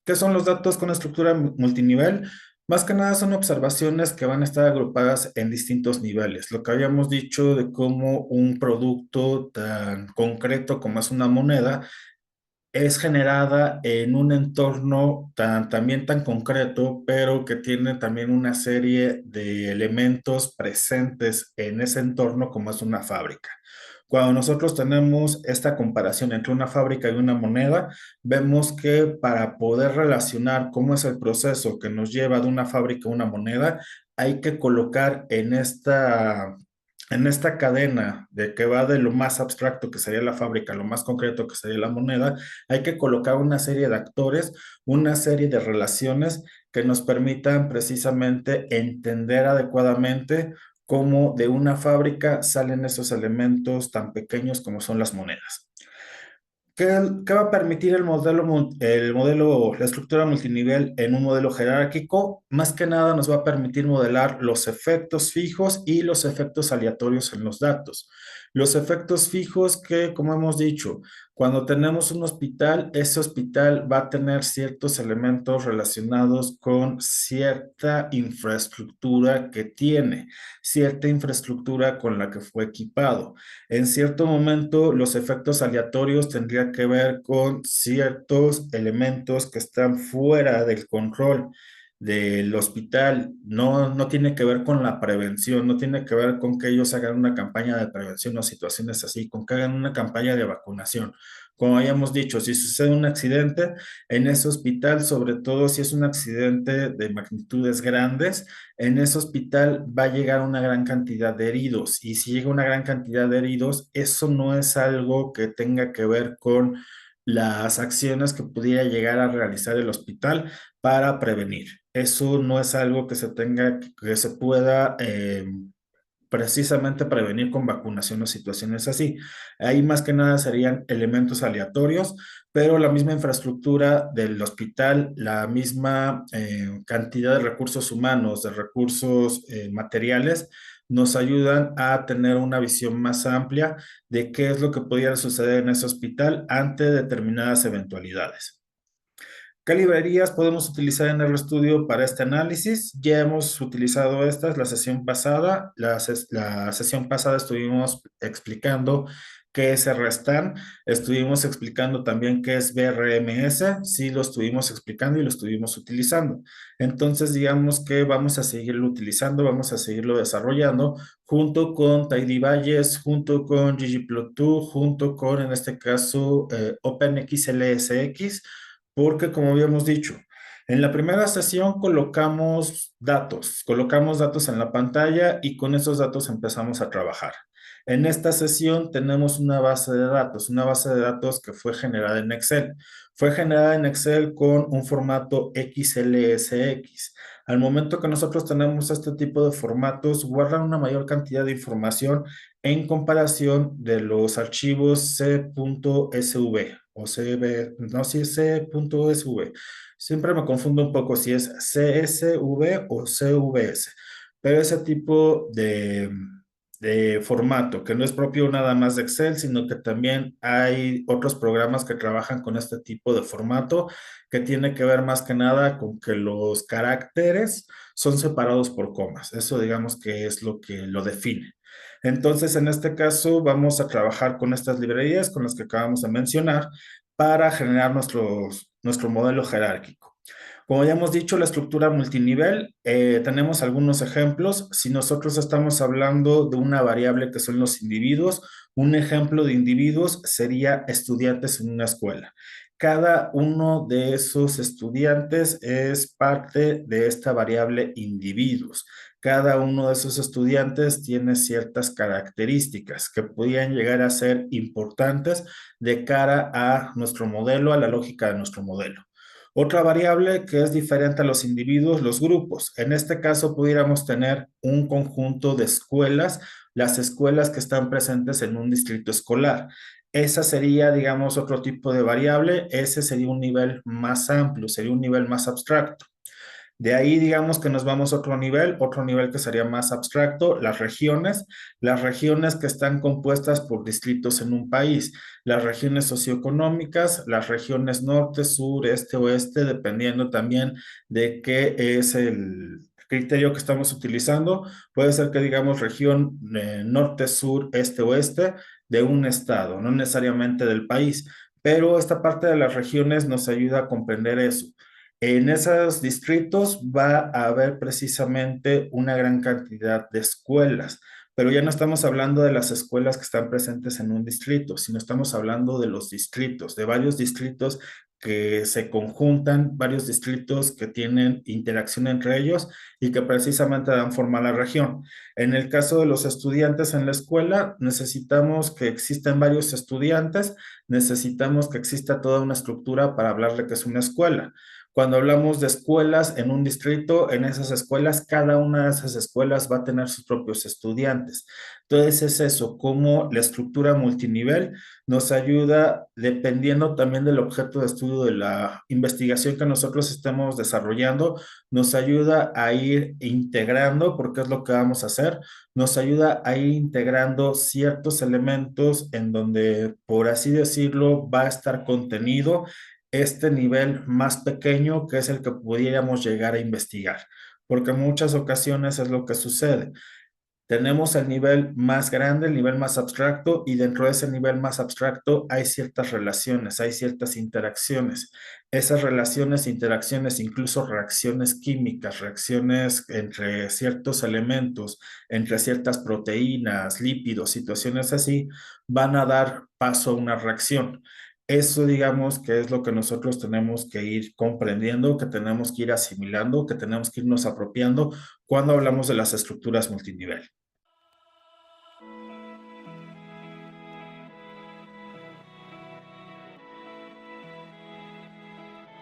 ¿Qué son los datos con estructura multinivel? Más que nada son observaciones que van a estar agrupadas en distintos niveles. Lo que habíamos dicho de cómo un producto tan concreto como es una moneda es generada en un entorno también tan concreto, pero que tiene también una serie de elementos presentes en ese entorno como es una fábrica. Cuando nosotros tenemos esta comparación entre una fábrica y una moneda, vemos que para poder relacionar cómo es el proceso que nos lleva de una fábrica a una moneda, hay que colocar en esta cadena de que va de lo más abstracto que sería la fábrica, a lo más concreto que sería la moneda, hay que colocar una serie de actores, una serie de relaciones que nos permitan precisamente entender adecuadamente cómo de una fábrica salen esos elementos tan pequeños como son las monedas. ¿Qué va a permitir la estructura multinivel en un modelo jerárquico? Más que nada nos va a permitir modelar los efectos fijos y los efectos aleatorios en los datos. Los efectos fijos que, como hemos dicho, cuando tenemos un hospital, ese hospital va a tener ciertos elementos relacionados con cierta infraestructura que tiene, cierta infraestructura con la que fue equipado. En cierto momento, los efectos aleatorios tendrían que ver con ciertos elementos que están fuera del control del hospital. No, no tiene que ver con la prevención, no tiene que ver con que ellos hagan una campaña de prevención o situaciones así, con que hagan una campaña de vacunación. Como habíamos dicho, si sucede un accidente en ese hospital, sobre todo si es un accidente de magnitudes grandes, en ese hospital va a llegar una gran cantidad de heridos y si llega una gran cantidad de heridos, eso no es algo que tenga que ver con las acciones que pudiera llegar a realizar el hospital para prevenir. Eso no es algo que se pueda precisamente prevenir con vacunación o situaciones así. Ahí más que nada serían elementos aleatorios, pero la misma infraestructura del hospital, la misma cantidad de recursos humanos, de recursos materiales, nos ayudan a tener una visión más amplia de qué es lo que pudiera suceder en ese hospital ante determinadas eventualidades. ¿Qué librerías podemos utilizar en el estudio para este análisis? Ya hemos utilizado estas la sesión pasada. La sesión pasada estuvimos explicando qué es RSTAN, estuvimos explicando también qué es BRMS, sí lo estuvimos explicando y lo estuvimos utilizando. Entonces, digamos que vamos a seguirlo utilizando, vamos a seguirlo desarrollando junto con Tidy Valles, junto con ggplot2, junto con, en este caso, OpenXLSX, porque como habíamos dicho, en la primera sesión colocamos datos en la pantalla y con esos datos empezamos a trabajar. En esta sesión tenemos una base de datos que fue generada en Excel. Fue generada en Excel con un formato XLSX. Al momento que nosotros tenemos este tipo de formatos, guardan una mayor cantidad de información en comparación de los archivos C.sv o CB, no, si es C.sv. Siempre me confundo un poco si es CSV o CVS, pero ese tipo de formato, que no es propio nada más de Excel, sino que también hay otros programas que trabajan con este tipo de formato, que tiene que ver más que nada con que los caracteres son separados por comas. Eso digamos que es lo que lo define. Entonces, en este caso, vamos a trabajar con estas librerías con las que acabamos de mencionar para generar nuestro modelo jerárquico. Como ya hemos dicho, la estructura multinivel, tenemos algunos ejemplos. Si nosotros estamos hablando de una variable que son los individuos, un ejemplo de individuos sería estudiantes en una escuela. Cada uno de esos estudiantes es parte de esta variable individuos. Cada uno de esos estudiantes tiene ciertas características que podrían llegar a ser importantes de cara a nuestro modelo, a la lógica de nuestro modelo. Otra variable que es diferente a los individuos, los grupos. En este caso, pudiéramos tener un conjunto de escuelas, las escuelas que están presentes en un distrito escolar. Esa sería, digamos, otro tipo de variable. Ese sería un nivel más amplio, sería un nivel más abstracto. De ahí, digamos que nos vamos a otro nivel que sería más abstracto, las regiones que están compuestas por distritos en un país, las regiones socioeconómicas, las regiones norte, sur, este, oeste, dependiendo también de qué es el criterio que estamos utilizando. Puede ser que digamos región norte, sur, este, oeste de un estado, no necesariamente del país, pero esta parte de las regiones nos ayuda a comprender eso. En esos distritos va a haber precisamente una gran cantidad de escuelas, pero ya no estamos hablando de las escuelas que están presentes en un distrito, sino estamos hablando de los distritos, de varios distritos que se conjuntan, varios distritos que tienen interacción entre ellos y que precisamente dan forma a la región. En el caso de los estudiantes en la escuela, necesitamos que existan varios estudiantes, necesitamos que exista toda una estructura para hablar de que es una escuela. Cuando hablamos de escuelas en un distrito, en esas escuelas, cada una de esas escuelas va a tener sus propios estudiantes. Entonces es eso, cómo la estructura multinivel nos ayuda, dependiendo también del objeto de estudio de la investigación que nosotros estemos desarrollando, nos ayuda a ir integrando, porque es lo que vamos a hacer, nos ayuda a ir integrando ciertos elementos en donde, por así decirlo, va a estar contenido este nivel más pequeño que es el que pudiéramos llegar a investigar, porque en muchas ocasiones es lo que sucede. Tenemos el nivel más grande, el nivel más abstracto, y dentro de ese nivel más abstracto hay ciertas relaciones, hay ciertas interacciones. Esas relaciones, interacciones, incluso reacciones químicas, reacciones entre ciertos elementos, entre ciertas proteínas, lípidos, situaciones así, van a dar paso a una reacción. Eso, digamos, que es lo que nosotros tenemos que ir comprendiendo, que tenemos que ir asimilando, que tenemos que irnos apropiando cuando hablamos de las estructuras multinivel.